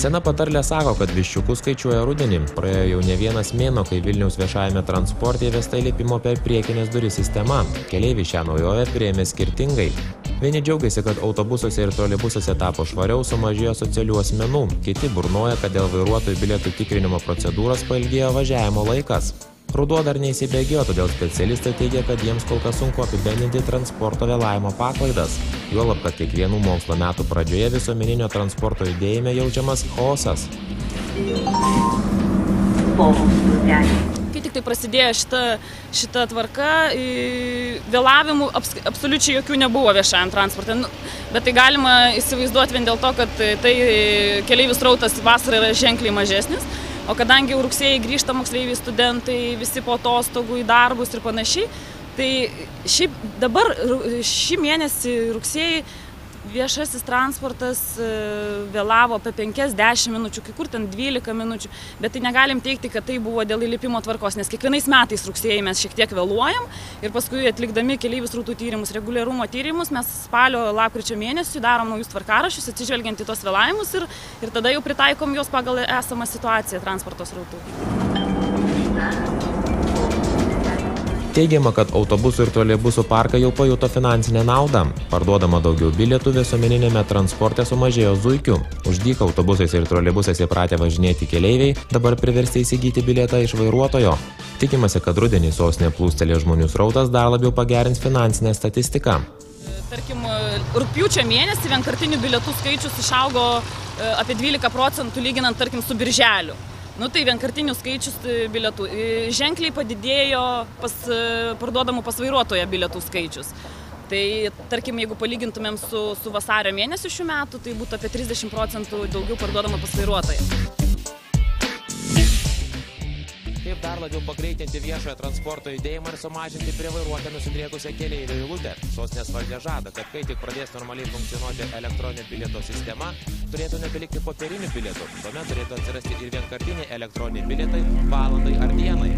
Sena patarlė sako, kad viščiukus skaičiuoja rudenį. Praėjo jau ne vienas mėnuo, kai Vilniaus viešajame transporte įvesta įlipimo per priekinės duris sistema. Keleiviai šią naujovę priėmė skirtingai. Vieni džiaugiasi, kad autobusuose ir troleibusuose tapo švariau, sumažėjo socialių asmenų. Kiti burnoja, kad dėl vairuotojų bilietų tikrinimo procedūros pailgėjo važiavimo laikas. Ruduo dar neįsibėgėjo, todėl specialistai teigia, kad jiems kol kas sunku apibendrinti transporto vėlavimo paklaidas. Juolab, kad kiekvienų mokslo metų pradžioje visuomeninio transporto judėjime jaučiamas chaosas. Kai tik tai prasidėjo šita tvarka, vėlavimų absoliučiai jokių nebuvo viešajam transporte. Bet tai galima įsivaizduoti vien dėl to, kad tai keleivių srautas vasarą yra ženkliai mažesnis. O kadangi jau rugsėjai grįžta moksleiviai, studentai, visi po atostogų į darbus ir panašiai, tai šiaip dabar šį mėnesį rugsėjai viešasis transportas vėlavo apie 5-10 minučių, kai kur ten 12 minučių, bet tai negalim teikti, kad tai buvo dėl įlipimo tvarkos, nes kiekvienais metais rugsėjai mes šiek tiek vėluojam ir paskui atlikdami keleivių srautų tyrimus, reguliarumo tyrimus, mes spalio, lapkričio mėnesį darom naujus tvarkaraščius, atsižvelgiant į tos vėlavimus ir tada jau pritaikom juos pagal esamą situaciją transporto srautų. Teigiama, kad autobusų ir troleibusų parkai jau pajuto finansinę naudą. Parduodama daugiau bilietų, visuomeninėme transporte sumažėjo zuikių. Už dyką autobusais ir troleibusais įpratę važinėti keleiviai dabar priversti įsigyti bilietą iš vairuotojo. Tikimasi, kad rudenį sostinėje plūstelės žmonių srautas dar labiau pagerins finansinę statistiką. Tarkim, rugpjūčio mėnesį vienkartinių bilietų skaičius išaugo apie 12% lyginant, tarkim, su birželiu. Tai vienkartinių skaičius bilietų. Ženkliai padidėjo parduodamų pas vairuotoją bilietų skaičius. Tai, tarkim, jeigu palygintumėm su vasario mėnesiu šių metų, tai būtų apie 30% daugiau parduodama pas vairuotoją. Kaip dar labiau pagreitinti viešojo transporto judėjimą ir sumažinti prie vairuotojo nusidriegusią keleivių eilutę? Sostinės valdžia žada, kad kai tik pradės normaliai funkcionuoti elektroninio bilieto sistema, turėtų nebelikti popierinių bilietų. Tuomet turėtų atsirasti ir vienkartiniai elektroniniai bilietai valandai ar dienai.